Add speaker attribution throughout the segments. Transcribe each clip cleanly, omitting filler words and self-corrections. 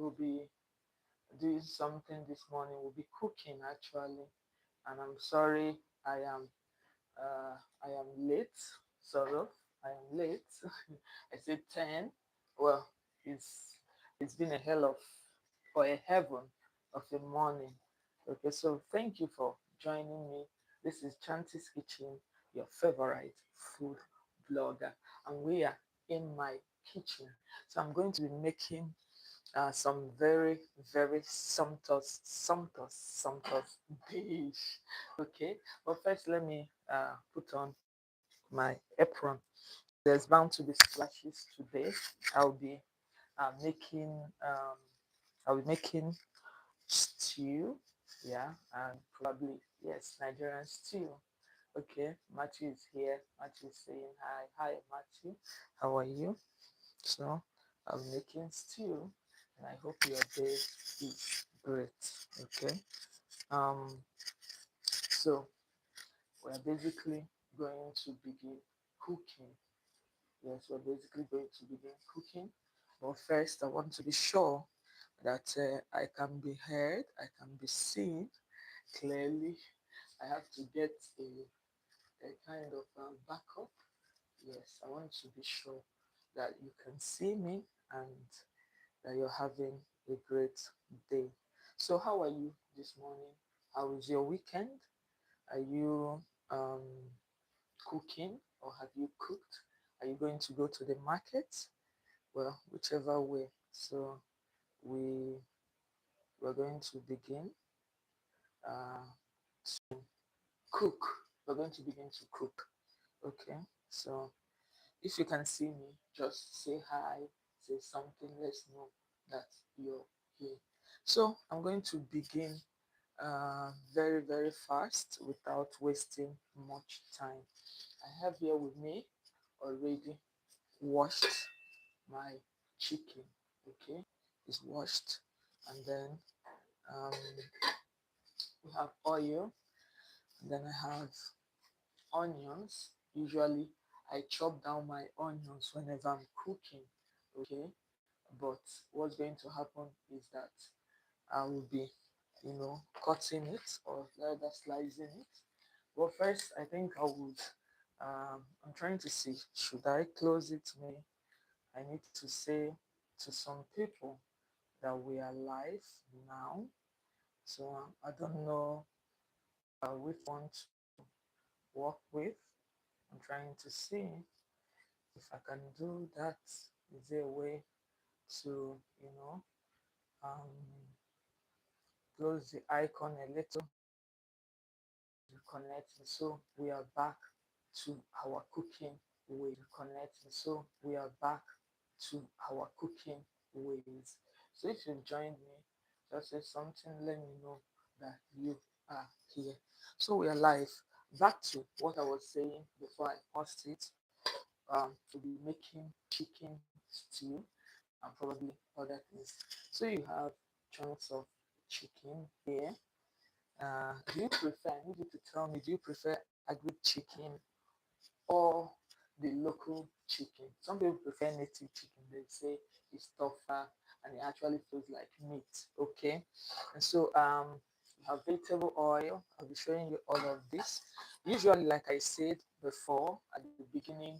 Speaker 1: will be doing something this morning. We'll be cooking actually, and I'm sorry I am uh, I am late. Sort of, I am late. I said 10. Well, it's been a hell of or a heaven of a morning. Okay, so thank you for joining me. This is Chanty's Kitchen, your favorite food blogger, and we are in my kitchen. So I'm going to be making some very, very sumptuous dish. Okay, but first let me put on my apron. There's bound to be splashes today. I'll be making I'll be making stew, yeah, and probably yes, Nigerian stew. Okay, Matthew is here. Matthew is saying hi. Hi, Matthew. How are you? So I'm making stew, and I hope your day is great. Okay. Um. So we're basically going to begin cooking. Yes, we're basically going to begin cooking. But first, I want to be sure that I can be heard, I can be seen clearly. I have to get a kind of backup. Yes, I want to be sure that you can see me and that you're having a great day. So, how are you this morning? How is your weekend? Are you um, cooking or have you cooked? Are you going to go to the market? Well, whichever way. So, we we're going to begin uh, to cook. We're going to begin to cook. Okay. So if you can see me, just say hi, say something. Let's know that you're here. So I'm going to begin very, very fast without wasting much time. I have here with me already washed my chicken. Okay, it's washed, and then um, we have oil, and then I have onions. Usually, I chop down my onions whenever I'm cooking. Okay, but what's going to happen is that I will be, cutting it or rather slicing it. But first, I think I would. I'm trying to see. Should I close it? Me, I need to say to some people that we are live now. So I don't know which one to work with. I'm trying to see if I can do that. Is there a way to, um, close the icon a little to connect? So we are back to our cooking way. Connect. So we are back to our cooking ways. So if you've joined me, just say something. Let me know that you are here. So we are live. Back to what I was saying before I paused it. To be making chicken stew and probably other things. So you have chunks of chicken here. Do you prefer? I need you to tell me. Do you prefer agric chicken or the local chicken? Some people prefer native chicken. They say it's tougher and it actually feels like meat. Okay, and so you have vegetable oil. I'll be showing you all of this. Usually, like I said before at the beginning,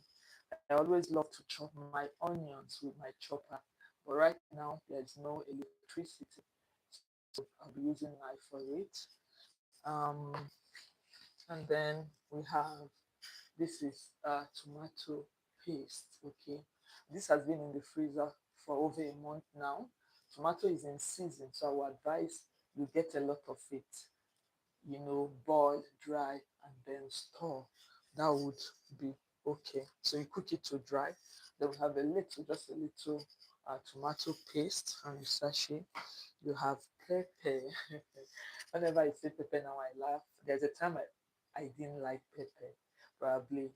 Speaker 1: I always love to chop my onions with my chopper, but right now there's no electricity, so I'll be using knife for it. Um, and then we have this is tomato paste. Okay, this has been in the freezer for over a month now. Tomato is in season, so I would advise you get a lot of it. Boil, dry, and then store. That would be okay. So you cook it to dry. Then we have just a little tomato paste from the sachet. You have pepper. Whenever I say pepper now, I laugh. There's a time I didn't like pepper, probably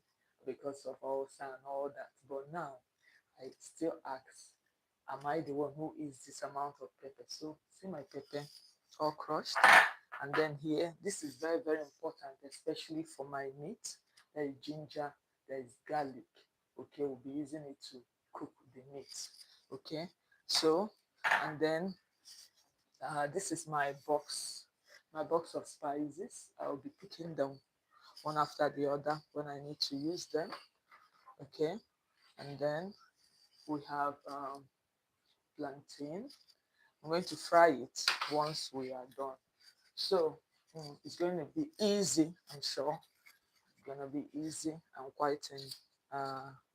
Speaker 1: because of ulcer and all that. But now I still ask, am I the one who eats this amount of pepper? So see my pepper all crushed. And then here, this is very, very important, especially for my meat. There is ginger, there is garlic. Okay, we'll be using it to cook the meat. Okay, so And then this is my box of spices. I'll be putting them one after the other when I need to use them. Okay, and then we have plantain. I'm going to fry it once we are done. So it's going to be easy, I'm sure. It's going to be easy and quite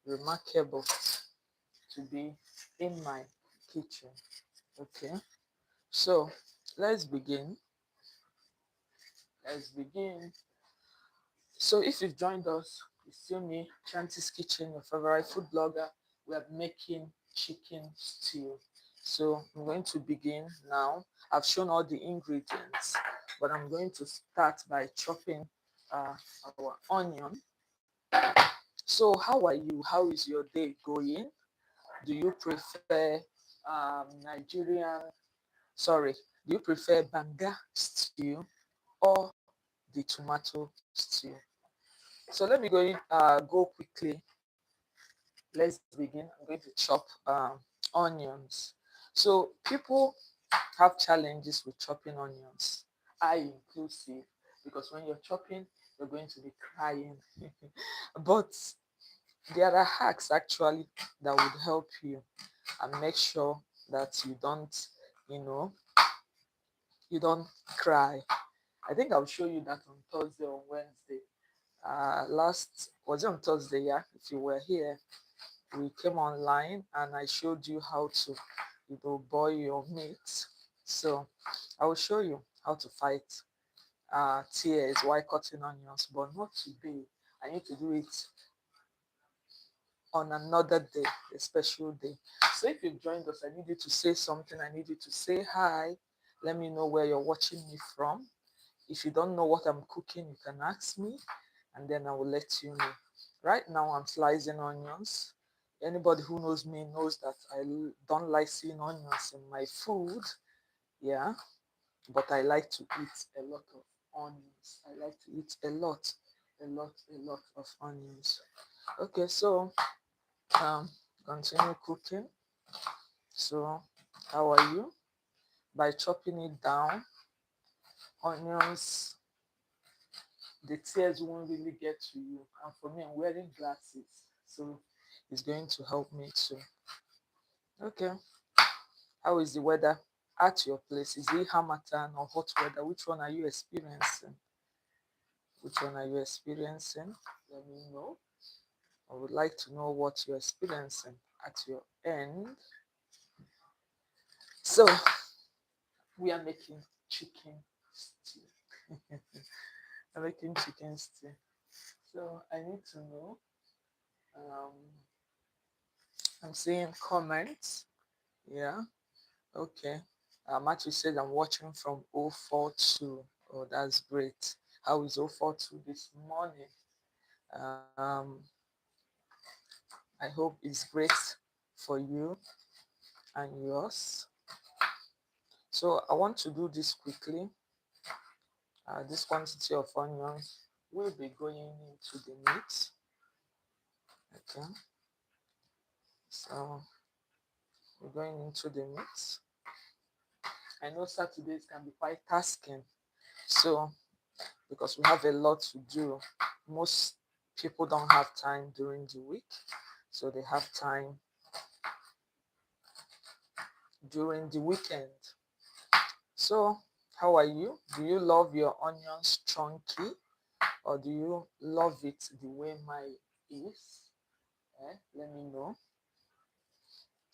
Speaker 1: remarkable to be in my kitchen. Okay, so let's begin. Let's begin. So if you've joined us, it's still me, Chanty's Kitchen, your favorite food blogger. We are making chicken stew. So I'm going to begin now. I've shown all the ingredients, but I'm going to start by chopping uh, our onion. So how are you? How is your day going? Do you prefer Nigerian, sorry, do you prefer banga stew or the tomato stew? So let me go quickly. Let's begin. I'm going to chop onions. So people have challenges with chopping onions, I inclusive, because when you're chopping, you're going to be crying. But there are hacks actually that would help you and make sure that you know, you don't cry. I think I'll show you that on Thursday or Wednesday. Last was it on Thursday? Yeah, if you were here, we came online and I showed you how to, boil your meat. So I will show you how to fight tears while cutting onions, but not today. I need to do it on another day, a special day. So if you've joined us, I need you to say something. I need you to say hi. Let me know where you're watching me from. If you don't know what I'm cooking, you can ask me and then I will let you know. Right now, I'm slicing onions. Anybody who knows me knows that I don't like seeing onions in my food. Yeah, but I like to eat a lot of onions. I like to eat a lot of onions. Okay, so um, continue cooking. So, how are you? By chopping it down, onions, the tears won't really get to you. And for me, I'm wearing glasses, so it's going to help me too. Okay, how is the weather at your place? Is it Hamatan or hot weather? Which one are you experiencing? Which one are you experiencing? Let me know. I would like to know what you're experiencing at your end. So, we are making chicken stew. I'm making chicken stew. So, I need to know. Um, I'm seeing comments. Yeah. Okay. Matthew said I'm watching from 042. Oh, that's great. How is 042 this morning? Um, I hope it's great for you and yours. So I want to do this quickly. This quantity of onions will be going into the meat. Okay. So we're going into the meat. I know Saturdays can be quite tasking. So because we have a lot to do. Most people don't have time during the week, so they have time during the weekend. So, how are you? Do you love your onions chunky or do you love it the way mine is? Let me know.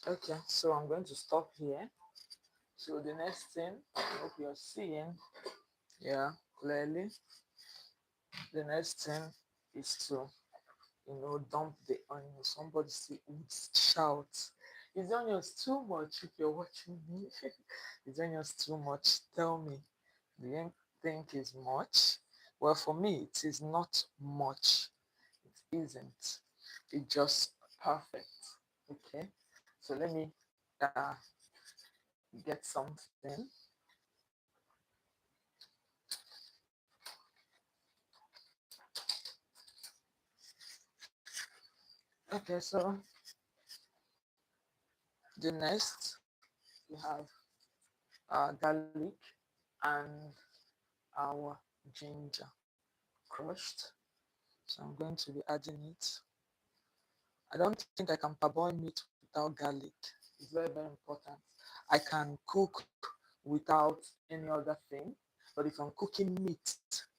Speaker 1: Okay, so I'm going to stop here. So, the next thing I hope you're seeing, yeah, clearly, the next thing is to dump the onion. Somebody say, would shout, is the onions too much if you're watching me? Is the onions too much? Tell me. Do you think it's much? Well, for me, it is not much. It isn't. It's just perfect. Okay. So let me uh, get something. Okay, so the next, we have garlic and our ginger crushed. So I'm going to be adding it. I don't think I can parboil meat without garlic. It's very, very important. I can cook without any other thing, but if I'm cooking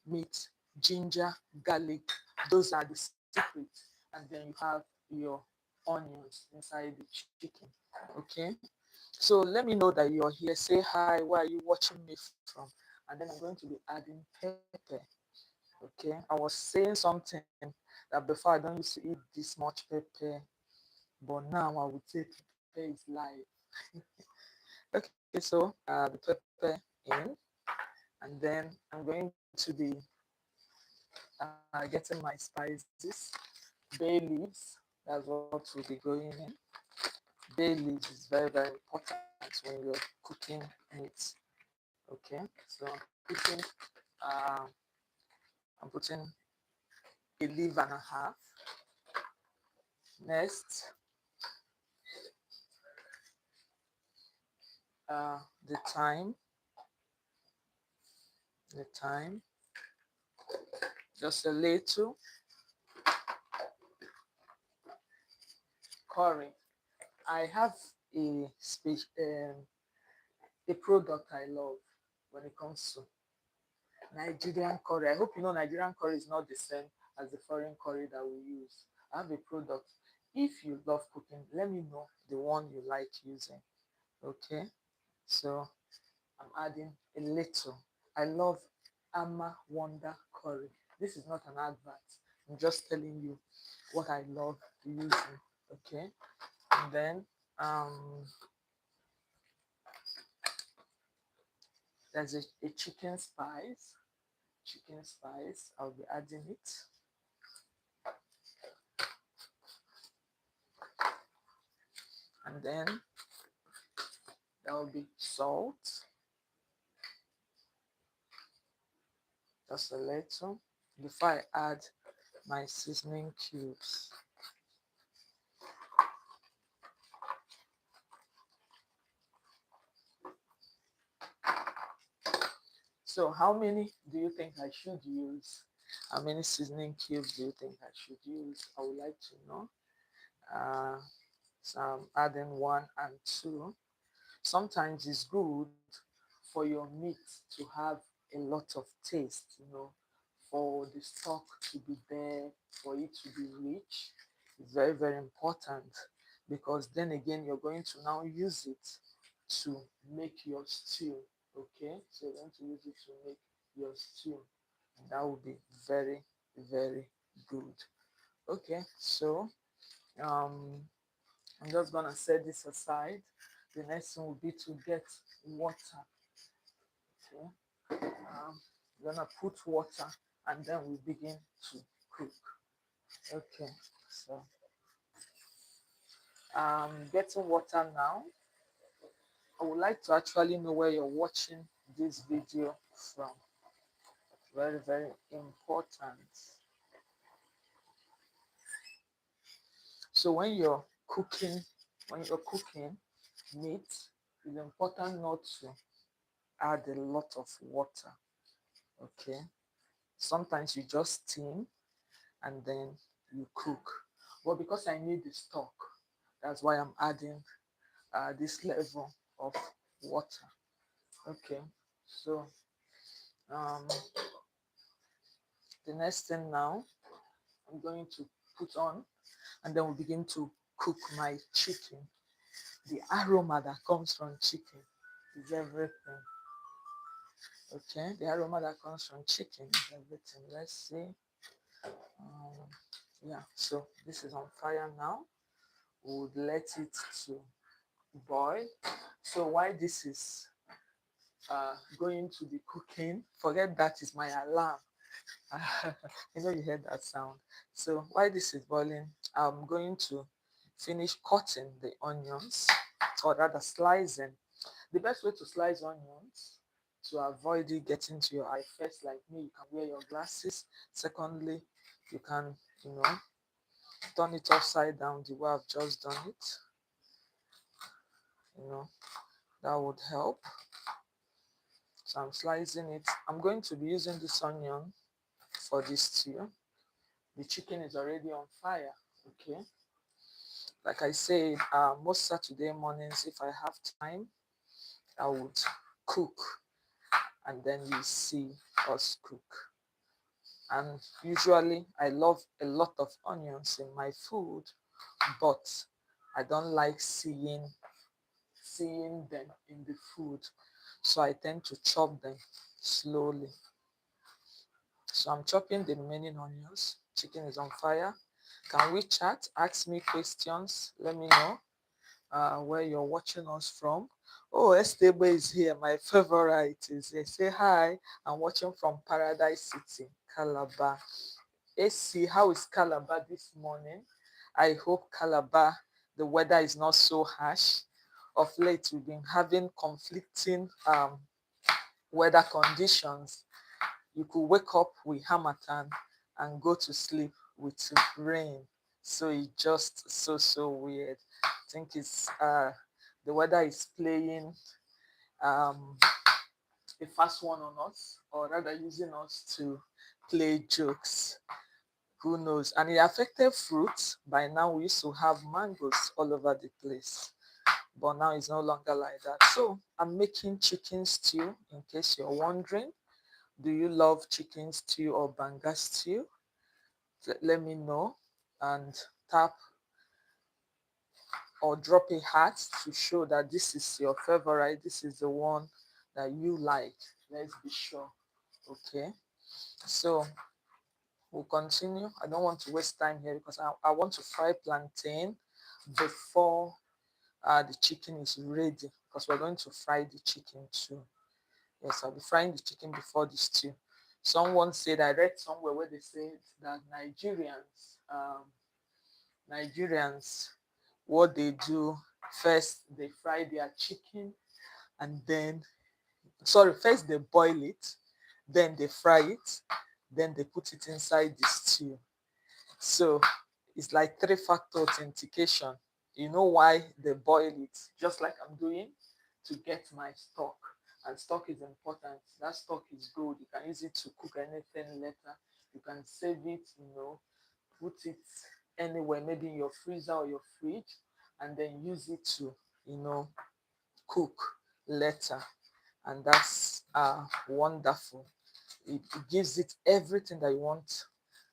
Speaker 1: meat, ginger, garlic, those are the secrets. And then you have your onions inside the chicken. Okay. So let me know that you're here. Say hi. Where are you watching me from? And then I'm going to be adding pepper. Okay. I was saying something that before I don't used to eat this much pepper, but now I would say pepper is life. Okay, so the pepper in, and then I'm going to be getting my spices. Bay leaves, that's what will be going in. Bay leaves is very, very important when you're cooking meat. Okay, so uh, I'm putting a leaf and a half. Next, the thyme, just a little curry. I have a a product I love when it comes to Nigerian curry. I hope you know Nigerian curry is not the same as the foreign curry that we use. I have a product. If you love cooking, let me know the one you like using. Okay, so I'm adding a little. I love Ama Wonder curry. This is not an advert. I'm just telling you what I love using. Okay, and then um, there's a chicken spice. Chicken spice. I'll be adding it. And then there will be salt, just a little, before I add my seasoning cubes. So how many do you think I should use? How many seasoning cubes do you think I should use? I would like to know. Uh, so I'm adding one and two. Sometimes it's good for your meat to have a lot of taste, for the stock to be there, for it to be rich. It's very, very important because then again, you're going to now use it to make your stew. Okay, so you're going to use it to make your stew. And that will be very, very good. Okay, so um, I'm just gonna set this aside. The next thing will be to get water. Okay, we're gonna put water and then we begin to cook. Okay, so getting water now. I would like to actually know where you're watching this video from. Very, very important. So when you're cooking meat, it's important not to add a lot of water. Okay. Sometimes you just steam and then you cook. But because I need the stock, that's why I'm adding this level of water. Okay. So um, the next thing now, I'm going to put on, and then we begin to cook my chicken. The aroma that comes from chicken is everything. Okay, the aroma that comes from chicken is everything. Let's see. Yeah, so this is on fire now. We would let it to boil. So while this is going to be cooking, forget that is my alarm. You heard that sound. So while this is boiling, I'm going to finish cutting the onions, or rather slicing. The best way to slice onions to avoid it getting to your eye, first, like me, you can wear your glasses. Secondly, you can, you know, turn it upside down the way I've just done it. You know, That would help. So I'm slicing it. I'm going to be using this onion for this stew. The chicken is already on fire. Okay. Like I said, most Saturday mornings, if I have time, I would cook, and then you see us cook. And usually I love a lot of onions in my food, but I don't like seeing them in the food. So I tend to chop them slowly. So I'm chopping the remaining onions. Chicken is on fire. Can we chat? Ask me questions. Let me know where you're watching us from. Oh, Estebe is here. My favorite is here. Say hi. I'm watching from Paradise City, Calabar. AC, how is Calabar this morning? I hope Calabar, the weather is not so harsh. Of late, we've been having conflicting weather conditions. You could wake up with Hamatan and go to sleep with rain. So it's just so weird. I think it's the weather is playing um, a fast one on us, or rather using us to play jokes. Who knows? And it affected fruits. By now, we used to have mangoes all over the place, but now it's no longer like that. So I'm making chicken stew, in case you're wondering. Do you love chicken stew or banga stew? Let me know, and tap or drop a heart to show that this is your favorite. This is the one that you like. Let's be sure. Okay. So we'll continue. I don't want to waste time here because I want to fry plantain before the chicken is ready, because we're going to fry the chicken too. Yes, I'll be frying the chicken before the stew. Someone said, I read somewhere where they said that Nigerians, what they do first, they fry their chicken, and then, sorry, first they boil it, then they fry it, then they put it inside the stew. So it's like three-factor authentication. You know why they boil it, just like I'm doing, to get my stock. And stock is important. That stock is good. You can use it to cook anything later. You can save it, put it anywhere, maybe in your freezer or your fridge, and then use it to, cook later. And that's wonderful. It gives it everything that you want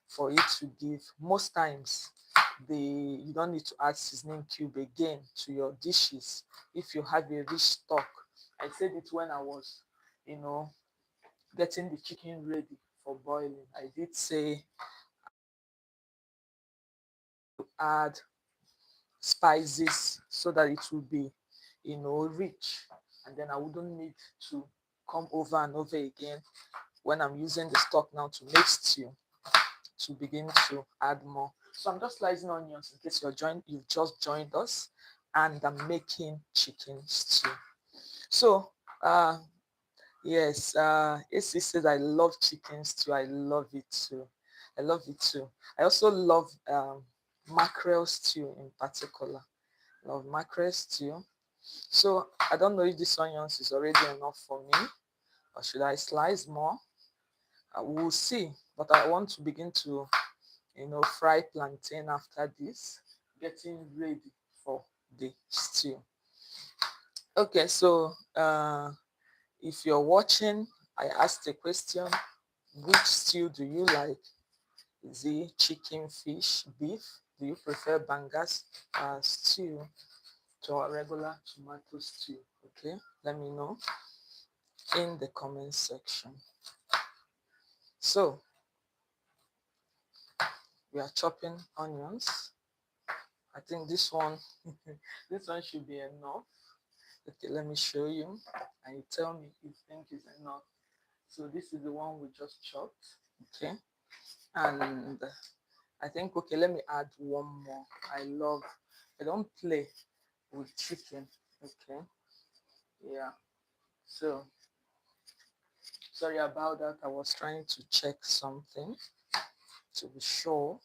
Speaker 1: for it to give. Most times, you don't need to add seasoning cube again to your dishes if you have a rich stock. I said it when I was, getting the chicken ready for boiling. I did say to add spices so that it will be, rich, and then I wouldn't need to come over and over again when I'm using the stock now to make stew, to begin to add more. So I'm just slicing onions in case you've just joined us, and I'm making chicken stew. So yes, AC says I love chicken stew. I love it too. I love it too. I also love mackerel stew in particular. Love mackerel stew. So I don't know if this onions is already enough for me, or should I slice more? We'll see. But I want to begin to, fry plantain after this, getting ready for the stew. Okay, so if you're watching, I asked a question: which stew do you like? Is it chicken, fish, beef? Do you prefer bangas stew to a regular tomato stew? Okay, let me know in the comment section. So we are chopping onions. I think this one this one should be enough. Okay, let me show you, and you tell me if you think it's enough. So this is the one we just chopped. Okay, and I think, okay, let me add one more. I don't play with chicken. Okay, yeah. So sorry about that. I was trying to check something to be sure.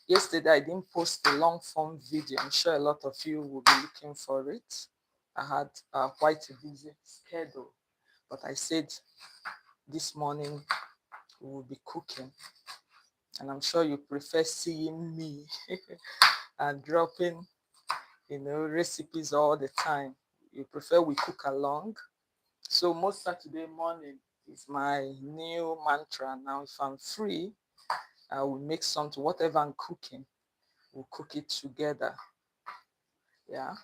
Speaker 1: Yesterday, I didn't post a long form video. I'm sure a lot of you will be looking for it. I had quite a busy schedule, but I said this morning we will be cooking. And I'm sure you prefer seeing me and dropping, recipes all the time. You prefer we cook along. So most Saturday morning is my new mantra. Now, if I'm free, I will make something, whatever I'm cooking, we'll cook it together. Yeah.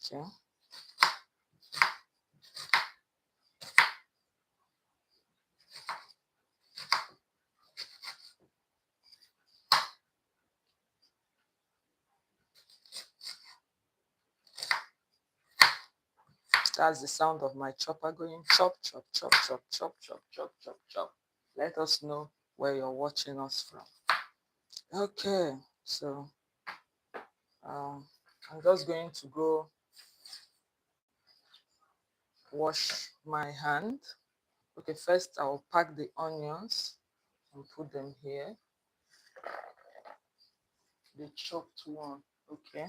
Speaker 1: Okay. That's the sound of my chopper going chop, chop, chop, chop, chop, chop, chop, chop, chop. Let us know where you're watching us from. Okay, so I'm just going to go wash my hand. Okay, first I'll pack the onions and put them here. The chopped one. Okay,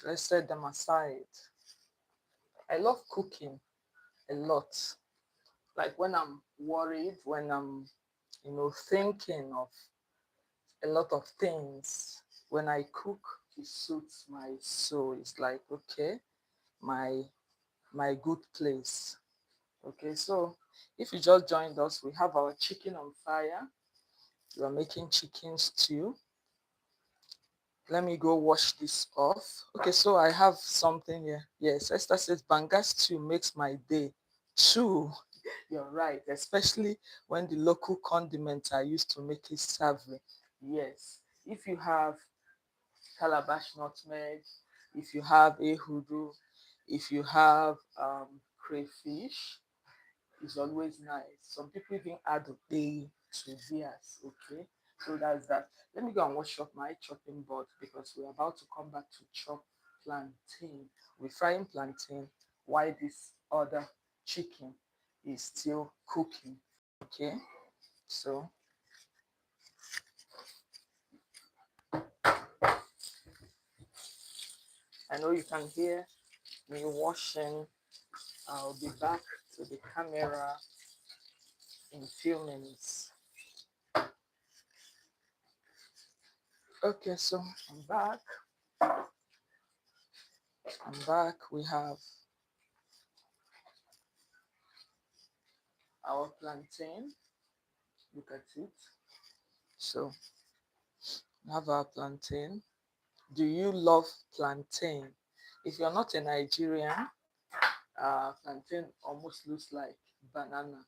Speaker 1: let's set them aside. I love cooking a lot. Like when I'm worried, when I'm, thinking of a lot of things, when I cook, it suits my soul. It's like, okay, my good place. Okay, so if you just joined us, we have our chicken on fire. We are making chicken stew. Let me go wash this off. Okay, so I have something here. Yes, Esther says banga stew makes my day. True, you're right, especially when the local condiments are used to make it savory. Yes, if you have calabash nutmeg, if you have ehudu, if you have crayfish, it's always nice. Some people even add a to theirs. Okay, so that's that. Let me go and wash up my chopping board because we're about to come back to chop plantain. We're frying plantain while this other chicken is still cooking. Okay, so I know you can hear me washing. I'll be back to the camera in a few minutes. Okay, so I'm back. We have our plantain. Look at it. So we have our plantain. Do you love plantain? If you're not a Nigerian, plantain almost looks like banana.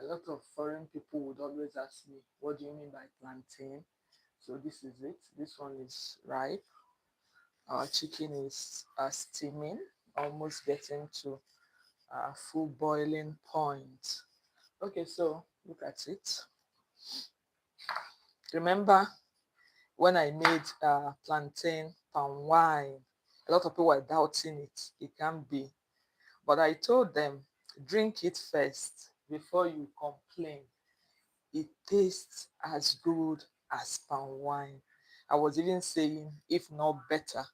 Speaker 1: A lot of foreign people would always ask me, what do you mean by plantain? So this is it. This one is ripe. Our chicken is steaming, almost getting to full boiling point. Okay, so look at it. Remember when I made plantain palm wine? A lot of people were doubting it. It can't be. But I told them, drink it first before you complain. It tastes as good as palm wine. I was even saying, if not better.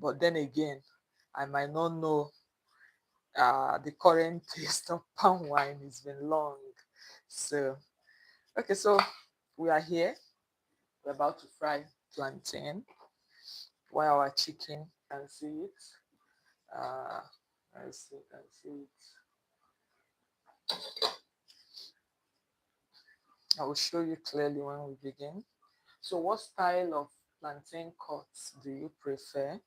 Speaker 1: But then again, I might not know the current taste of palm wine. It's been long. So, okay, so we are here. We're about to fry plantain while our chicken can see it. I see, can see it. I will show you clearly when we begin. So, what style of plantain cuts do you prefer?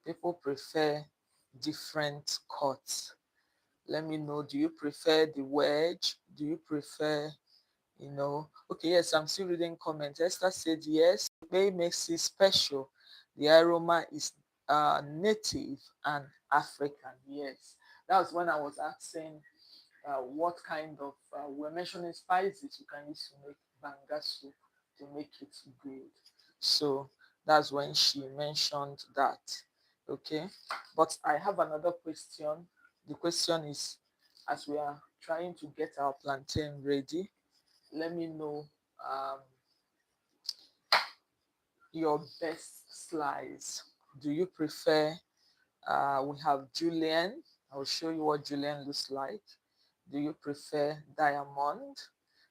Speaker 1: People prefer different cuts. Let me know. Do you prefer the wedge? Do you prefer, Okay, yes, I'm still reading comments. Esther said yes. May makes it special. The aroma is native and African. Yes, that was when I was asking what kind of we're mentioning spices you can use to make banga soup to make it good. So that's when she mentioned that. Okay, but I have another question. The question is, as we are trying to get our plantain ready, let me know um, your best slice. Do you prefer, we have julienne. I will show you what julienne looks like. Do you prefer diamond?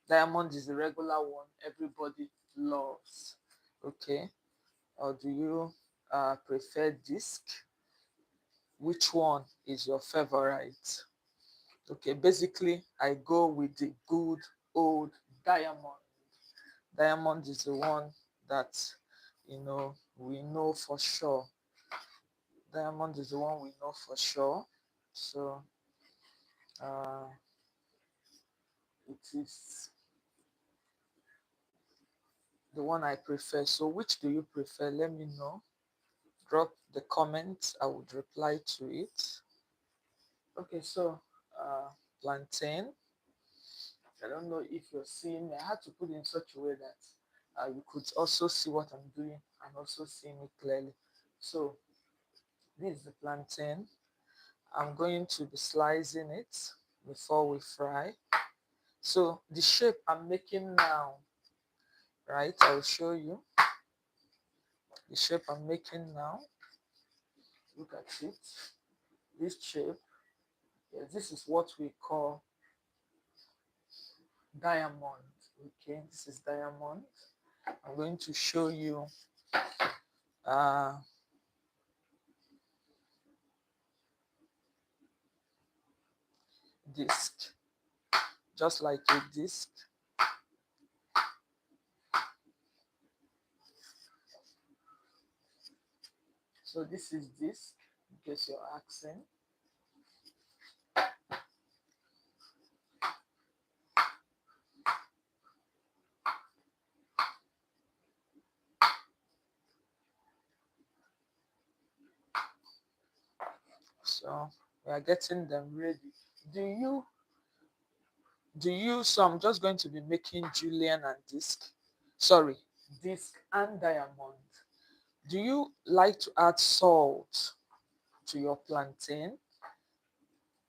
Speaker 1: Diamond is the regular one everybody loves. Okay. Or do you prefer disc? Which one is your favorite? Okay, basically I go with the good old diamond. Diamond is the one that we know for sure. Diamond is the one we know for sure. So uh, it is the one I prefer. So which do you prefer? Let me know. Drop the comments. I would reply to it. Okay, so plantain. I don't know if you're seeing me. I had to put it in such a way that you could also see what I'm doing and also see me clearly. So this is the plantain. I'm going to be slicing it before we fry. So the shape I'm making now, right? I will show you the shape I'm making now. Look at it. This shape, yes, this is what we call diamond. Okay, this is diamond. I'm going to show you uh, disc, just like a disc. So this is disc, in case you're asking. So we are getting them ready. Do you, so I'm just going to be making julienne and disc. Sorry, disc and diamond. Do you like to add salt to your plantain?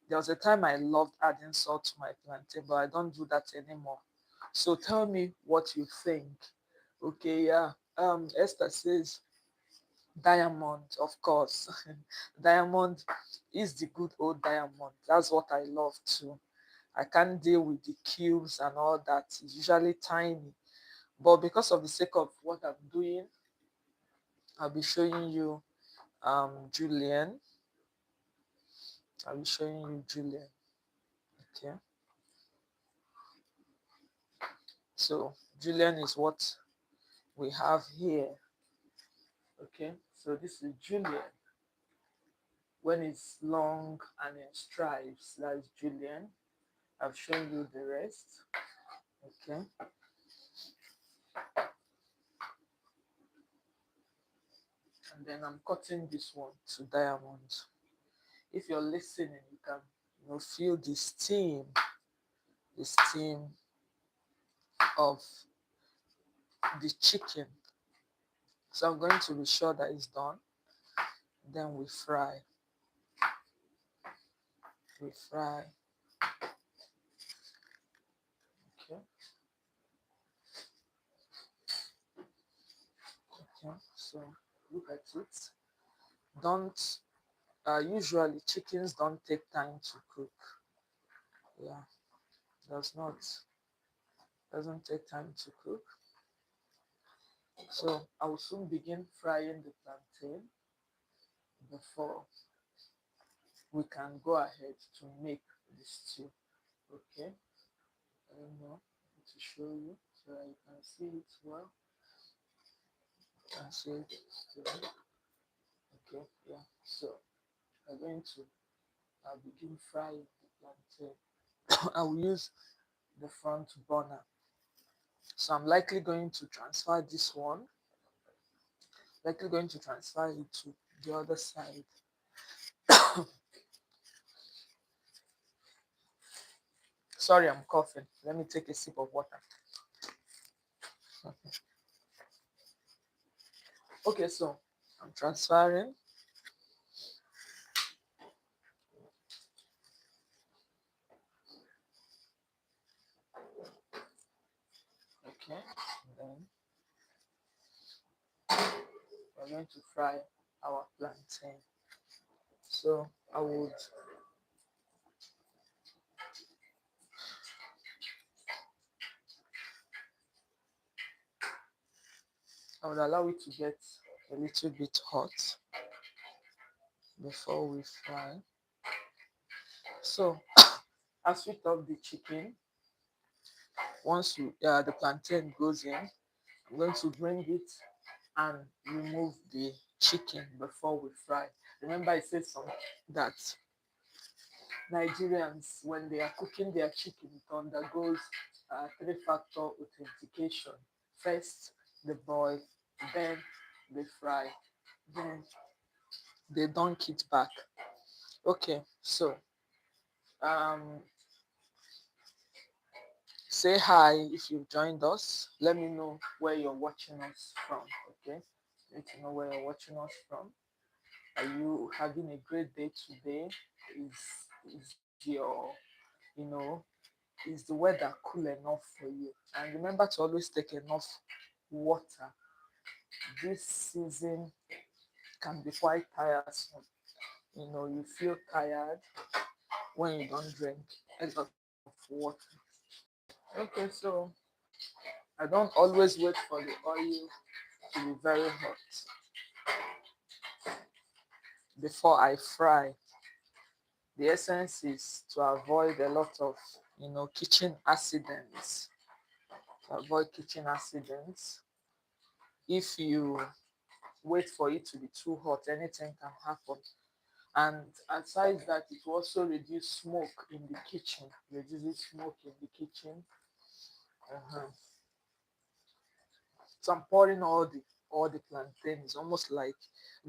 Speaker 1: There was a time I loved adding salt to my plantain, but I don't do that anymore. So tell me what you think. Okay, yeah. Esther says diamond, of course. Diamond is the good old diamond. That's what I love too. I can't deal with the cubes and all that. It's usually tiny. But because of the sake of what I'm doing, I'll be showing you julienne. I'll be showing you julienne. Okay. So julienne is what we have here. Okay. So this is julienne. When it's long and in stripes, that's julienne. I've shown you the rest. Okay. And then I'm cutting this one to diamond. If you're listening, you can feel the steam of the chicken. So I'm going to be sure that it's done. Then we fry. We fry. Okay. Okay. So look at it. Don't usually chickens don't take time to cook. Yeah, doesn't take time to cook. So I will soon begin frying the plantain before we can go ahead to make the stew. Okay. I don't know to show you so that you can see it well. You can see it still. Okay, yeah. So I'm going to begin frying the plantain. I will use the front burner. So I'm likely going to transfer this one, likely going to transfer it to the other side. Sorry, I'm coughing. Let me take a sip of water. Okay, so I'm transferring. Okay, and then we're going to fry our plantain. So I would allow it to get a little bit hot before we fry. So as we top the chicken, once the plantain goes in, I'm going to bring it and remove the chicken before we fry. Remember, I said that Nigerians, when they are cooking their chicken, it undergoes three-factor authentication. First, they boil, then they fry, then they dunk it back. Okay, so um, say hi if you've joined us. Let me know where you're watching us from. Okay, need to know where you're watching us from. Are you having a great day today? Is your, you know, is the weather cool enough for you? And remember to always take enough water. This season can be quite tiresome. You know, you feel tired when you don't drink a lot of water. Okay, so I don't always wait for the oil to be very hot before I fry. The essence is to avoid a lot of, kitchen accidents. To avoid kitchen accidents. If you wait for it to be too hot, anything can happen. And aside that, it will also reduce smoke in the kitchen. Reduces smoke in the kitchen. Uh-huh. So I'm pouring all the plantains, almost like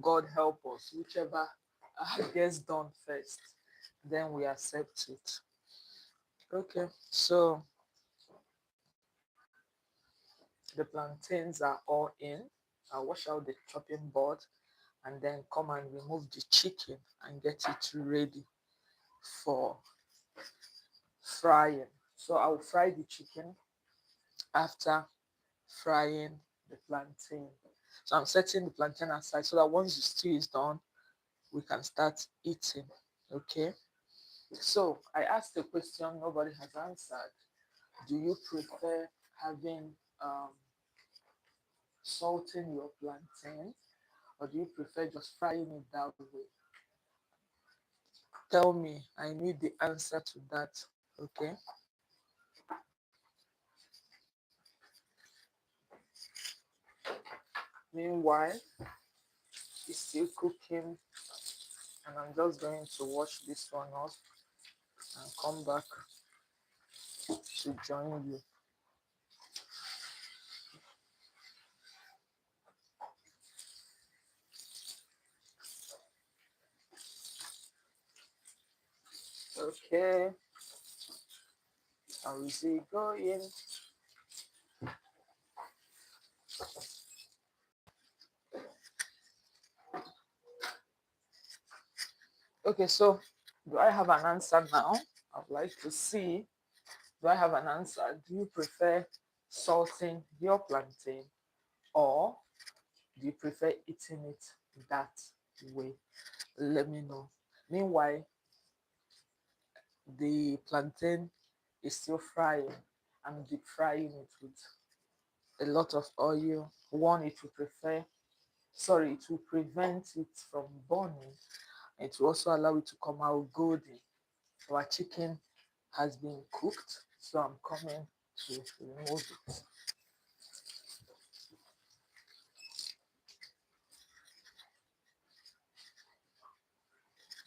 Speaker 1: God help us, whichever gets done first, then we accept it. Okay, so the plantains are all in. I'll wash out the chopping board and then come and remove the chicken and get it ready for frying. So I'll fry the chicken after frying the plantain. So I'm setting the plantain aside so that once the stew is done, we can start eating. Okay. So I asked a question nobody has answered. Do you prefer having salting your plantain, or do you prefer just frying it that way? Tell me. I need the answer to that. Okay. Meanwhile, it's still cooking, and I'm just going to wash this one up and come back to join you. Okay. How is it going? Okay, so do I have an answer now? I'd like to see. Do I have an answer? Do you prefer salting your plantain, or do you prefer eating it that way? Let me know. Meanwhile, the plantain is still frying. I'm deep frying it with a lot of oil. One, it will it will prevent it from burning. It will also allow it to come out golden. Our chicken has been cooked, so I'm coming to remove it.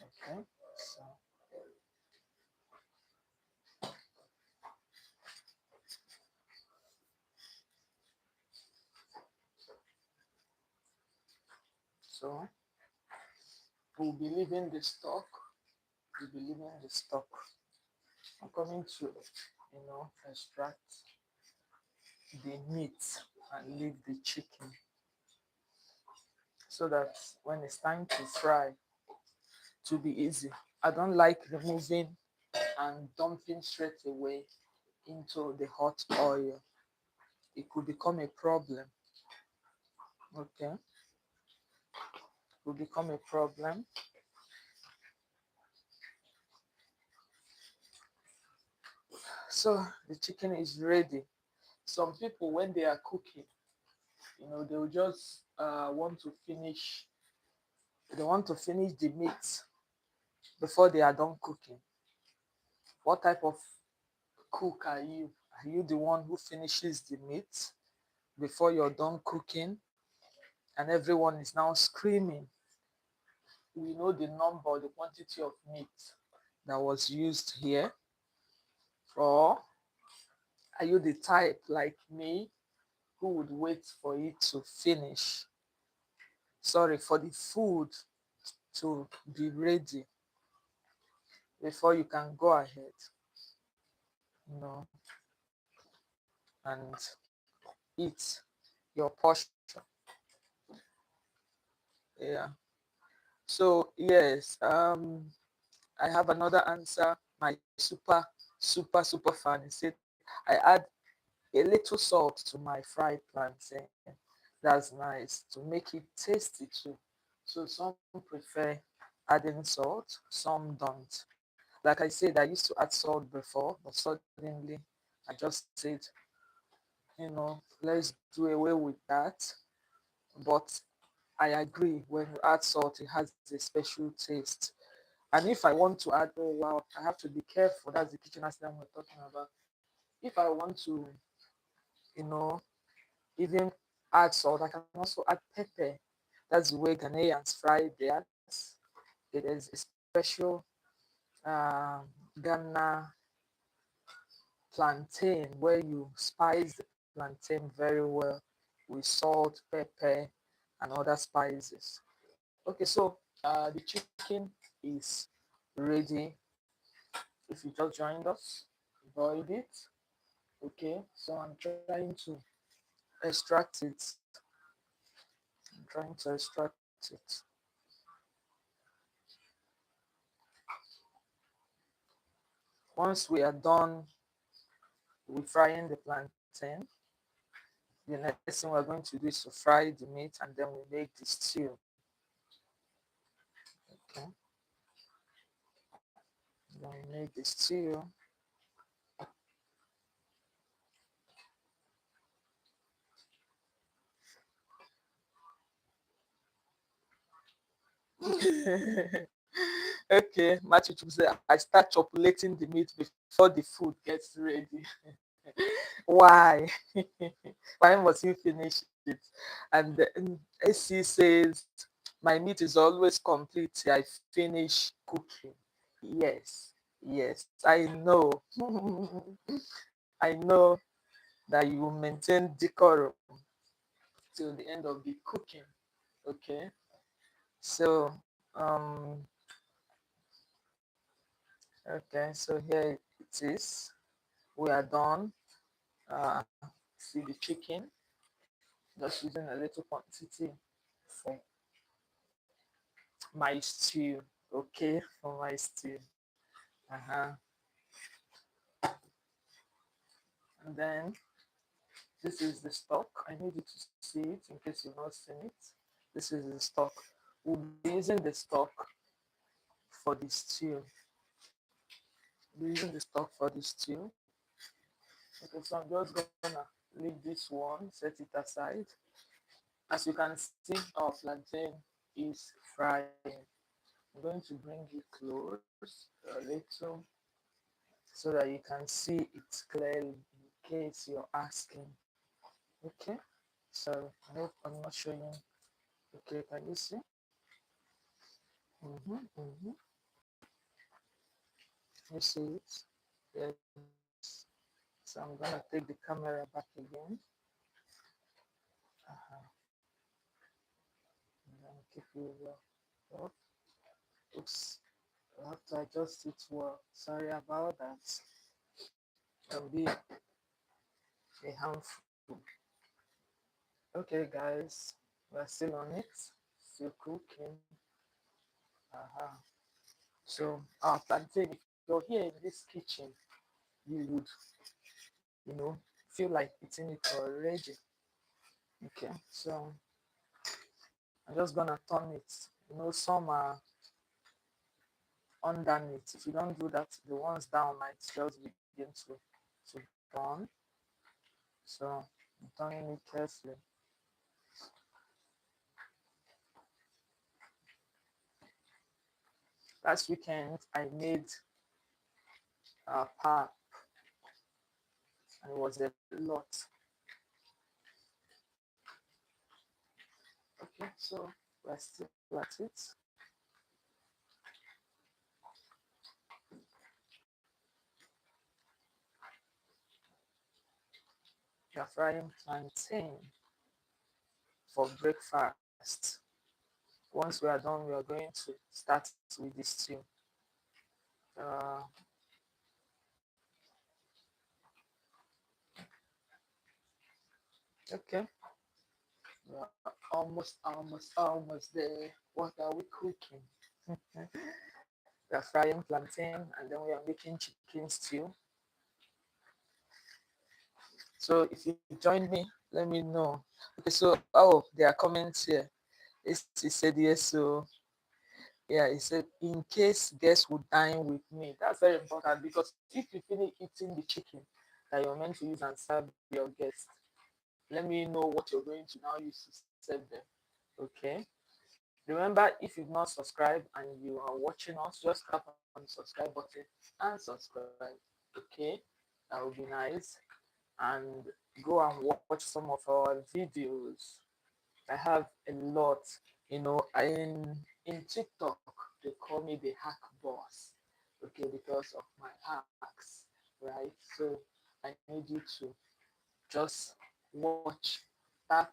Speaker 1: Okay, so we'll be leaving the stock. We'll be leaving the stock. I'm coming to, extract the meat and leave the chicken so that when it's time to fry, to be easy. I don't like removing and dumping straight away into the hot oil. it could become a problem. Okay, it will become a problem. So the chicken is ready. Some people, when they are cooking, they'll just want to finish. They want to finish the meat before they are done cooking. What type of cook are you? Are you the one who finishes the meat before you're done cooking, and everyone is now screaming? We know the number, the quantity of meat that was used here. Or are you the type like me who would wait for it to finish? Sorry, for the food to be ready before you can go ahead, you know, and eat your portion. Yeah. So yes, I have another answer. My super fan, he said I add a little salt to my fried plantain. That's nice to make it tasty too. So some prefer adding salt, some don't. Like I said, I used to add salt before, but suddenly I just said, let's do away with that. But I agree, when you add salt, it has a special taste. And if I want to add, oh wow, I have to be careful. That's the kitchen accident we're talking about. If I want to, you know, even add salt, I can also add pepper. That's the way Ghanaians fry theirs. It is a special uh, Ghana plantain where you spice the plantain very well with salt, pepper, and other spices. Okay, so the chicken is ready. If you just joined us, boiled it. Okay, so I'm trying to extract it. I'm trying to extract it. Once we are done with frying the plantain, the next thing we're going to do is to fry the meat, and then we make the stew. Okay, then we make the stew. Okay, Matthew said I start chocolating the meat before the food gets ready. Why? Why must you finish it? And then AC says my meat is always complete till I finish cooking. Yes, yes, I know. I know that you will maintain decorum till the end of the cooking. Okay, so um okay, so here it is. We are done. Uh, see the chicken. Just using a little quantity for my stew. Okay, for my stew. Uh-huh. And then this is the stock. I need you to see it in case you've not seen it. This is the stock. We'll be using the stock for the stew. We're using the stock for the stew. Okay, so I'm just gonna leave this one, set it aside. As you can see, our plantain is frying. I'm going to bring it close a little so that you can see it clearly in case you're asking. Okay, so I hope I'm not showing. Okay, can you see? Mm-hmm, mm-hmm. You see it? Yes. So I'm gonna take the camera back again. Uh-huh. I'm gonna keep you well. Oh, oops. I have to adjust it well. Sorry about that. Can be a handful. Okay, guys, we're still on it. Still cooking. Uh-huh. So plantain, if you're here in this kitchen, you would, feel like eating it already. Okay, so I'm just gonna turn it. Some are underneath. If you don't do that, the ones down might just begin to burn. So I'm turning it carefully. Last weekend I made pap, and it was a lot. Okay, so we're still at it. We are frying plantain for breakfast. Once we are done, we are going to start with the stew. Uh, okay, we are almost there. What are we cooking? We are frying plantain, and then we are making chicken stew. So if you join me, let me know. Okay, so there are comments here. He said yes, so yeah, he said in case guests would dine with me. That's very important because if you finish eating the chicken that you're meant to use and serve your guests, let me know what you're going to now use to serve them. Okay. Remember, if you've not subscribed and you are watching us, just tap on the subscribe button and subscribe. Okay, that would be nice. And go and watch some of our videos. I have a lot. In TikTok, they call me the hack boss. Okay, because of my hacks, right? So I need you to just watch, tap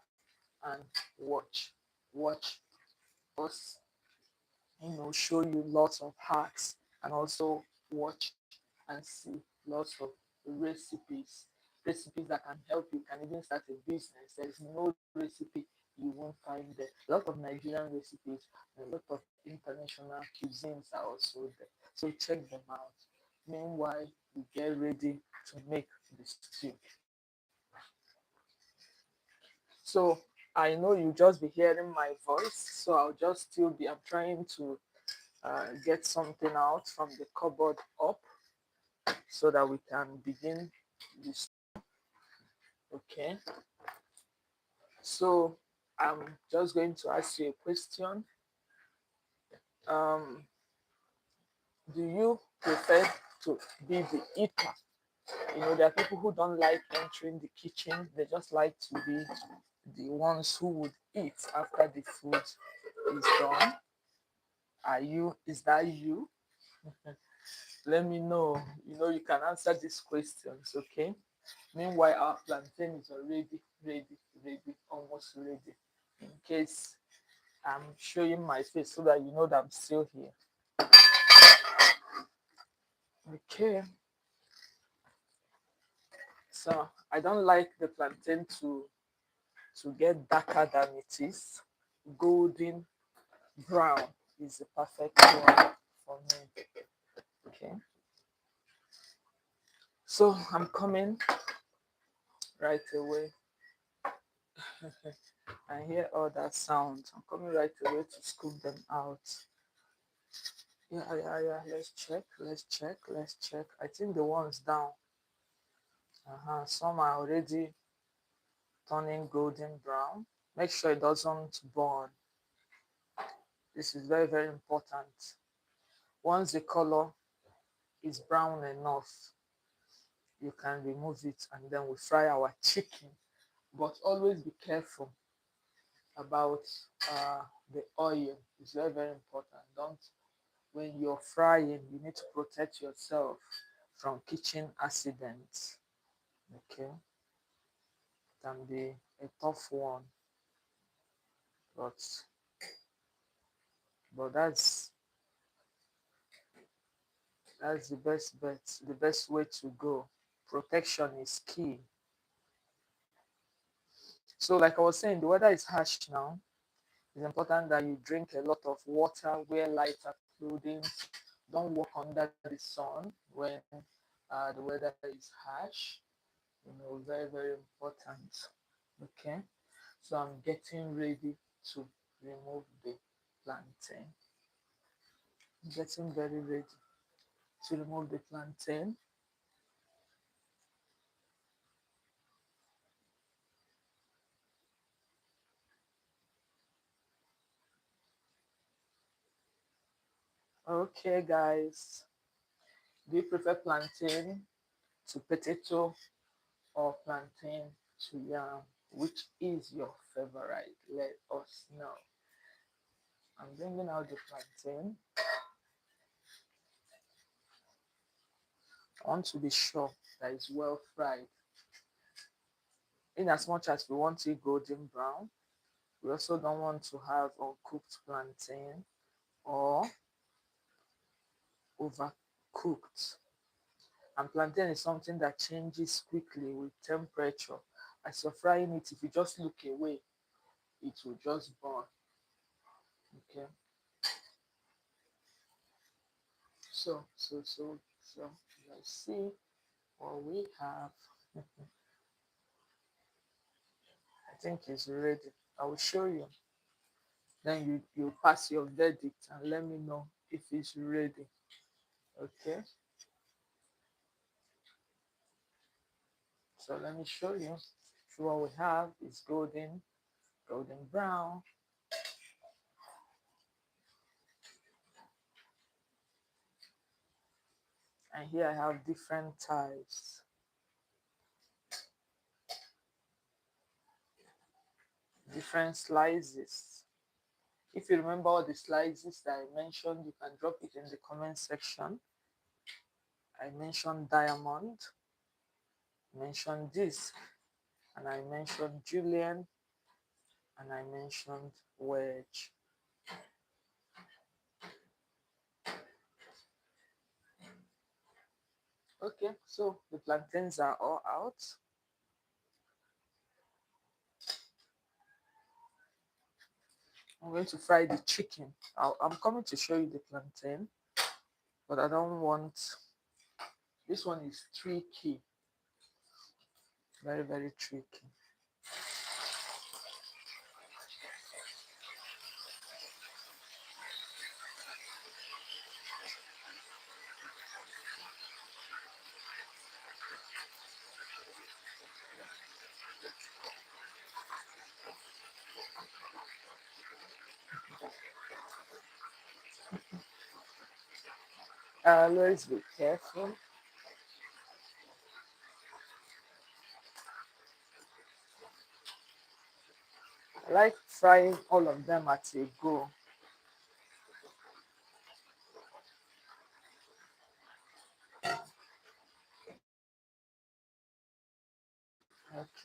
Speaker 1: and watch us, show you lots of hacks, and also watch and see lots of recipes that can help you. Can even start a business. There's no recipe you won't find there. A lot of Nigerian recipes and a lot of international cuisines are also there. So check them out. Meanwhile, we get ready to make the stew. So I know you just be hearing my voice, so I'm trying to get something out from the cupboard up so that we can begin this. Okay, so I'm just going to ask you a question. Um, do you prefer to be the eater? There are people who don't like entering the kitchen, they just like to be the ones who would eat after the food is done. Is that you? Let me know. You can answer these questions, okay? Meanwhile, our plantain is already ready, almost ready. In case I'm showing my face so that you know that I'm still here. Okay. So I don't like the plantain to get darker than it is. Golden brown is the perfect one for me. Okay. So I'm coming right away. I hear all that sound. I'm coming right away to scoop them out. Yeah. Let's check. I think the ones down. Some are already turning golden brown. Make sure it doesn't burn. This is very, very important. Once the color is brown enough, you can remove it and then we fry our chicken. But always be careful about the oil. It's very, very important. Don't When you're frying, you need to protect yourself from kitchen accidents. Okay, can be a tough one, but that's the best bet, the best way to go. Protection is key. So, like I was saying, the weather is harsh now. It's important that you drink a lot of water, wear lighter clothing, don't walk under the sun when the weather is harsh. very, very important. Okay, so I'm getting ready to remove the plantain. I'm getting very ready to remove the plantain. Okay, guys, do you prefer plantain to potato or plantain to yam? Which is your favorite? Let us know. I'm bringing out the plantain. I want to be sure that it's well fried. In as much as we want it golden brown, we also don't want to have uncooked plantain or overcooked. And plantain is something that changes quickly with temperature. As you're frying it, if you just look away, it will just burn. Okay. So let's see what we have. I think it's ready. I will show you. Then you pass your verdict and let me know if it's ready. Okay. So let me show you. So what we have is golden brown. And here I have different types. Different slices. If you remember all the slices that I mentioned, you can drop it in the comment section. I mentioned diamond, mentioned this, and I mentioned julienne, and I mentioned wedge. Okay, so the plantains are all out. I'm going to fry the chicken. I'm coming to show you the plantain, but I don't want, this one is tricky, very, very tricky. Always be careful. I like frying all of them at a go.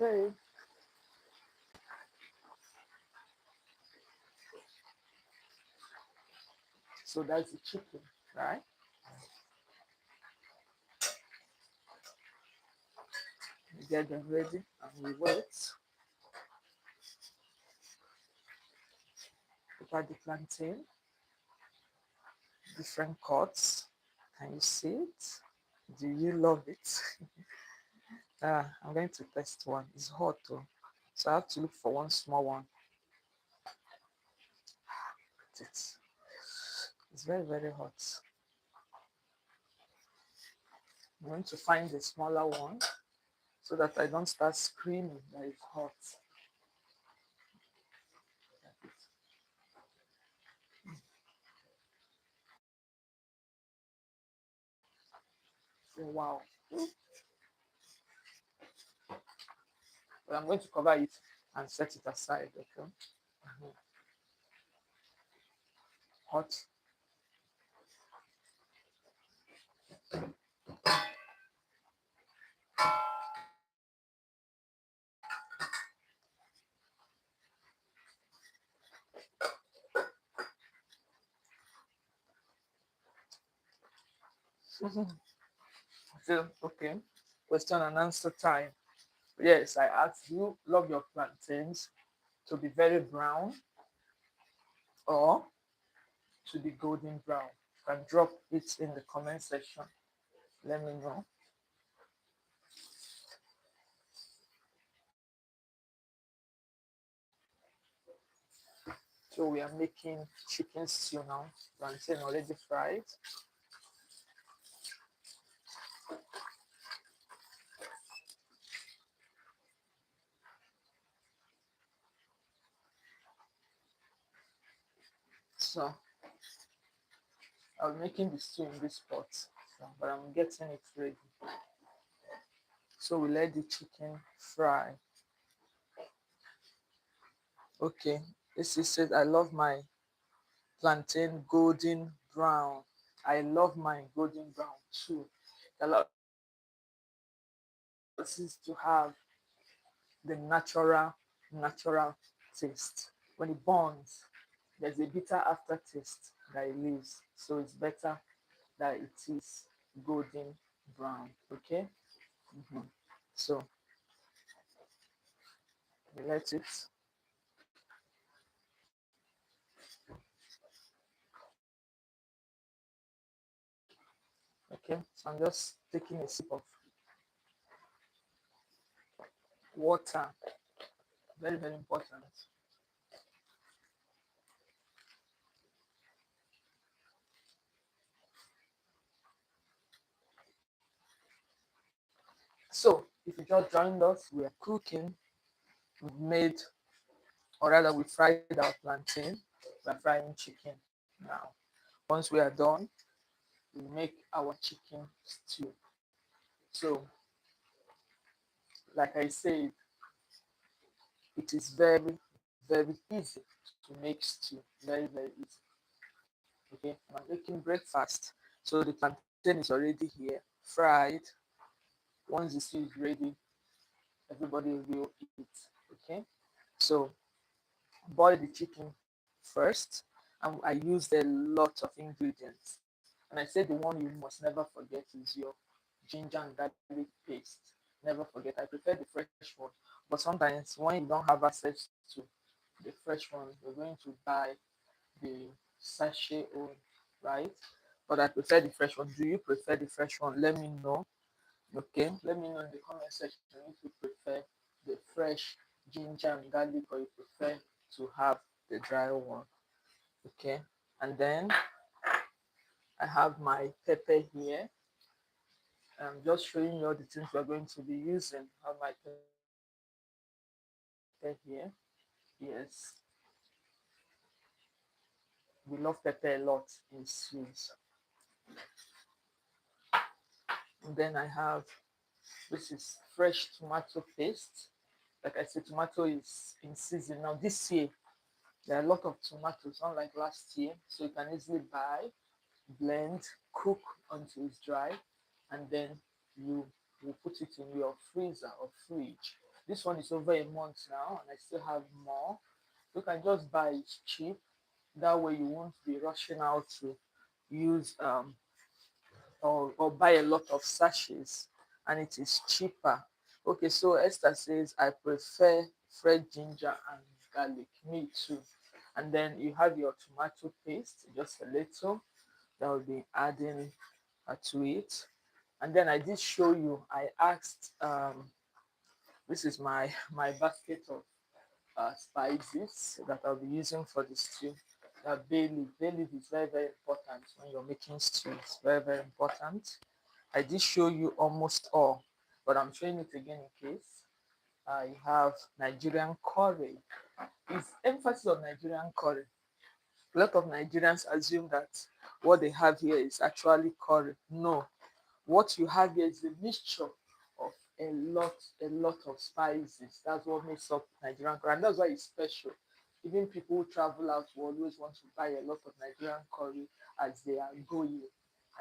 Speaker 1: Okay. So that's the chicken, right? We get them ready and we wait. Look at the plantain, different cuts. Can you see it? Do you love it? I'm going to test one. It's hot though. So I have to look for one small one. It's very, very hot. I'm going to find a smaller one so that I don't start screaming that it's hot. So, wow. But I'm going to cover it and set it aside, okay? Hot. So, okay. Question and answer time. Yes, I asked you, love your plantains to be very brown or to be golden brown? You can drop it in the comment section. Let me know. So we are making chicken stew now. Plantain already fried. So I'm making the stew in this pot. So, but I'm getting it ready. So we let the chicken fry. Okay. This is said I love my plantain golden brown. I love my golden brown too. It allows us to have the natural taste. When it burns, there's a bitter aftertaste that it leaves. So it's better that it is golden brown. Okay. Mhm. So we let it. Okay. So I'm just taking a sip of water. Very, very important. So if you just joined us, we are cooking. We've made, or rather, we fried our plantain. We're frying chicken now. Once we are done, we make our chicken stew. So, like I said, it is very, very easy to make stew. Very, very easy. Okay, I'm making breakfast. So the plantain is already here, fried. Once the stew is ready, everybody will eat. Okay, so boil the chicken first, and I used a lot of ingredients. And I said the one you must never forget is your ginger and garlic paste. Never forget. I prefer the fresh one, but sometimes when you don't have access to the fresh one, you're going to buy the sachet one, right? But I prefer the fresh one. Do you prefer the fresh one? Let me know. Okay, let me know in the comment section if you prefer the fresh ginger and garlic or you prefer to have the dry one. Okay, and then I have my pepper here. I'm just showing you all the things we're going to be using. I have my pepper here. Yes, we love pepper a lot in stews. And then I have, this is fresh tomato paste. Like I said, tomato is in season now. This year there are a lot of tomatoes, unlike last year, so you can easily buy, blend, cook until it's dry, and then you will put it in your freezer or fridge. This one is over a month now, and I still have more. You can just buy it cheap. That way, you won't be rushing out to use or buy a lot of sachets, and it is cheaper. Okay, so Esther says I prefer fresh ginger and garlic. Me too. And then you have your tomato paste, just a little that will be adding to it. And then I did show you, I asked, this is my basket of spices that I'll be using for the stew. Bay leaf. Bay leaf is very, very important when you're making stew. It's very, very important. I did show you almost all, but I'm showing it again in case. You have Nigerian curry. It's emphasis on Nigerian curry. A lot of Nigerians assume that what they have here is actually curry. No, what you have here is a mixture of a lot of spices. That's what makes up Nigerian curry, and that's why it's special. Even people who travel out will always want to buy a lot of Nigerian curry as they are going,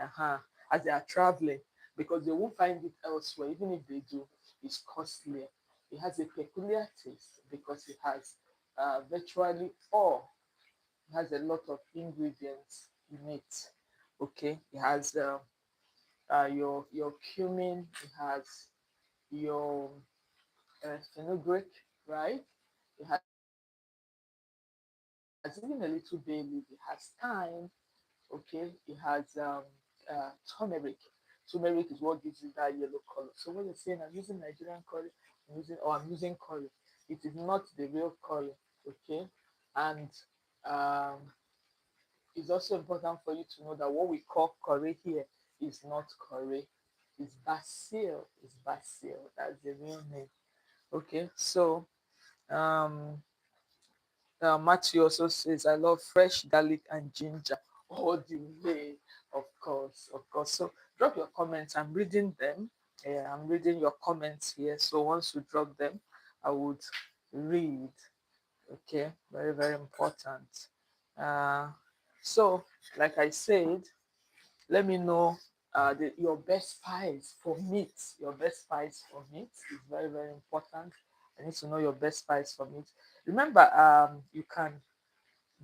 Speaker 1: uh-huh, as they are traveling, because they won't find it elsewhere. Even if they do, it's costly. It has a peculiar taste because it has virtually all. It has a lot of ingredients in it. Okay, it has your cumin, it has your fenugreek, right? It has even a little bay leaf. It has thyme. Okay, it has turmeric. Turmeric is what gives it that yellow color. So when you're saying I'm using Nigerian curry, I'm using curry, it is not the real curry. Okay, and Um, it's also important for you to know that what we call curry here is not curry. It's basil. It's basil. That's the real name. Okay, so um, Matthew also says, I love fresh garlic and ginger all the way. Of course, of course. So drop your comments. I'm reading them. Yeah, I'm reading your comments here. So once you drop them, I would read. Okay, very, very important. Uh, so, like I said, let me know your best spice for meat. Your best spice for meat is very, very important. I need to know your best spice for meat. Remember, you can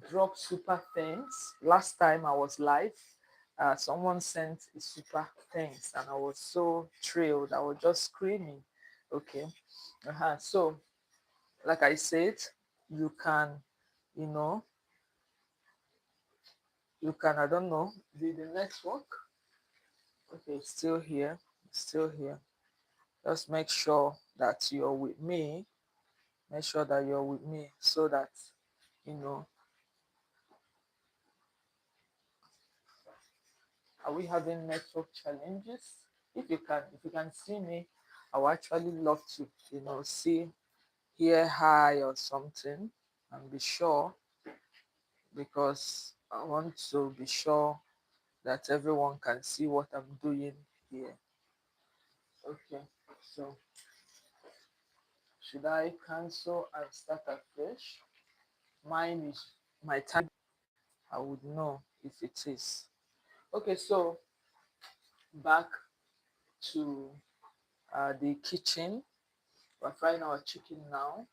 Speaker 1: drop super thanks. Last time I was live, someone sent a super thanks, and I was so thrilled. I was just screaming. Okay, so like I said, you can, you know, I don't know, the network. Okay, still here, still here. Just make sure that you're with me. Make sure that you're with me so that, you know, are we having network challenges? If you can see me, I would actually love to, see, hear hi or something and be sure, because I want to be sure that everyone can see what I'm doing here. Okay, so should I cancel and start afresh? Mine is my time. I would know if it is. Okay, so back to the kitchen. We're frying our chicken now.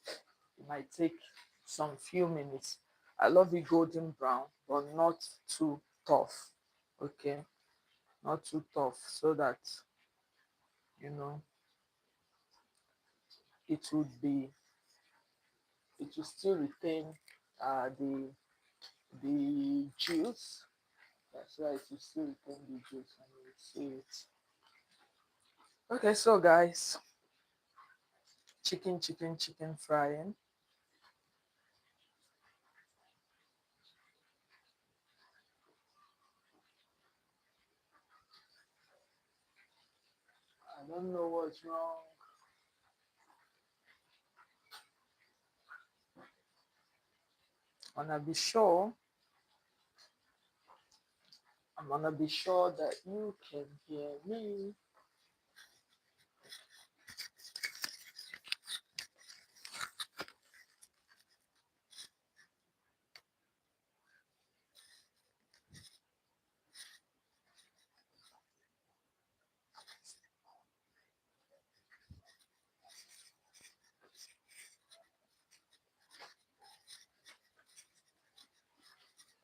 Speaker 1: It might take some few minutes. I love it golden brown, but not too tough. Okay, not too tough, so that you know it would be it will still retain the juice. That's why it will still retain the juice and you see it. Okay, so guys, chicken frying. I don't know what's wrong. Wanna be sure. I'm gonna be sure that you can hear me.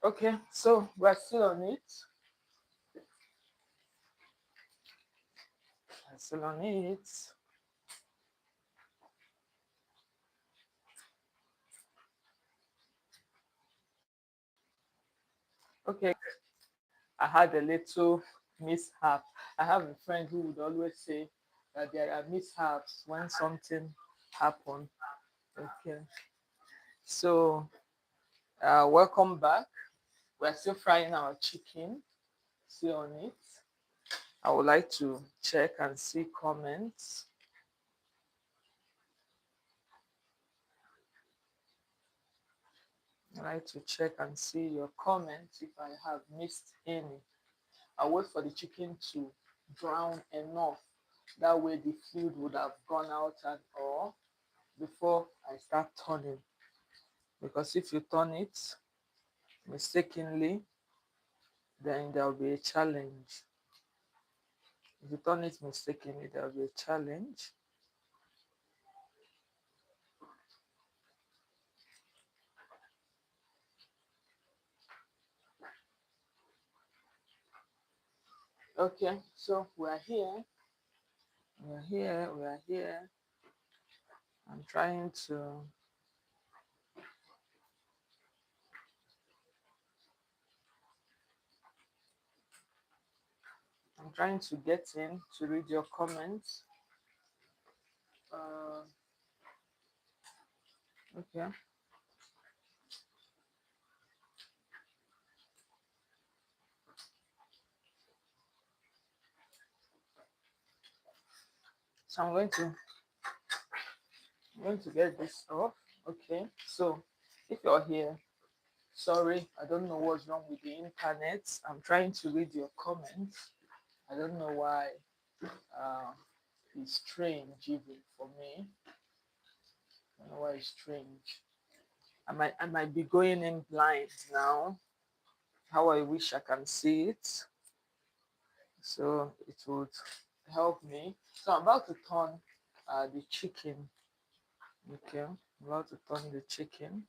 Speaker 1: Okay, so we're still on it. We're still on it. Okay, I had a little mishap. I have a friend who would always say that there are mishaps when something happens. Okay, so welcome back. We're still frying our chicken. Still on it. I would like to check and see comments. I like to check and see your comments if I have missed any. I wait for the chicken to brown enough. That way the fluid would have gone out and all before I start turning. Because if you turn it mistakenly, then there will be a challenge. If you turn it mistakenly, there will be a challenge. Okay, so we're here. We're here. We're here. I'm trying to get in to read your comments. Uh, Okay. So I'm going to get this off. Okay. So if you're here, sorry, I don't know what's wrong with the internet. I'm trying to read your comments. I don't know why uh, it's strange even for me. I don't know why it's strange. I might be going in blind now. How I wish I can see it. So it would help me. So I'm about to turn the chicken. Okay, I'm about to turn the chicken.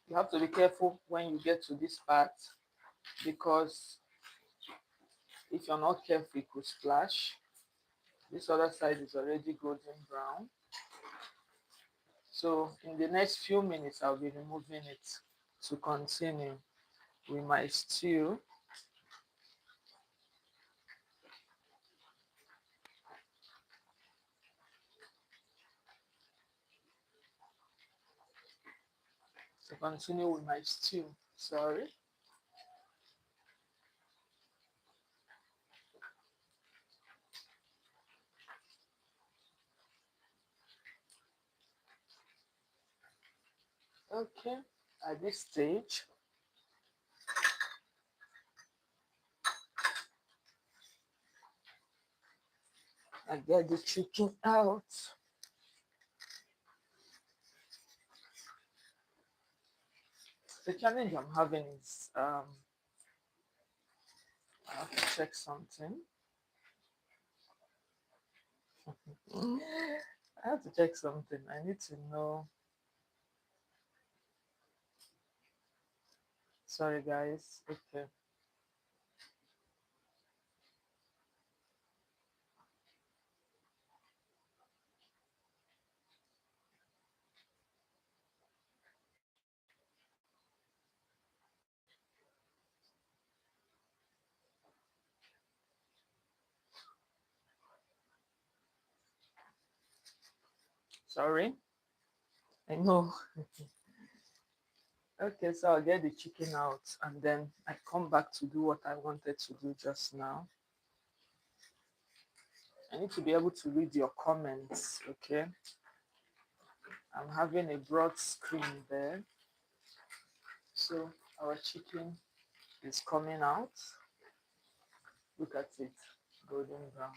Speaker 1: You have to be careful when you get to this part because if you're not careful, it could splash. This other side is already golden brown. So in the next few minutes, I'll be removing it to continue with my stew. To continue with my stew. Sorry. Okay. At this stage, I get the chicken out. The challenge I'm having is I have to check something. I have to check something. I need to know. Sorry, guys. Okay. Sorry. I know. Okay, so I'll get the chicken out and then I come back to do what I wanted to do just now. I need to be able to read your comments, okay? I'm having a broad screen there. So our chicken is coming out. Look at it, golden brown.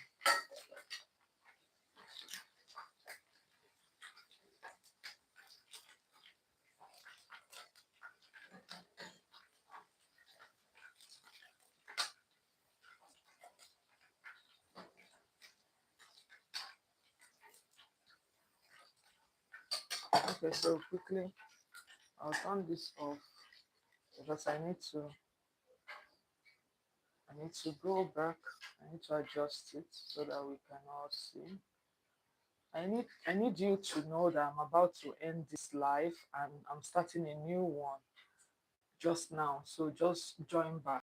Speaker 1: Okay, so quickly, I'll turn this off because I need to go back. I need to adjust it so that we can all see. I need you to know that I'm about to end this live and I'm starting a new one just now. So just join back.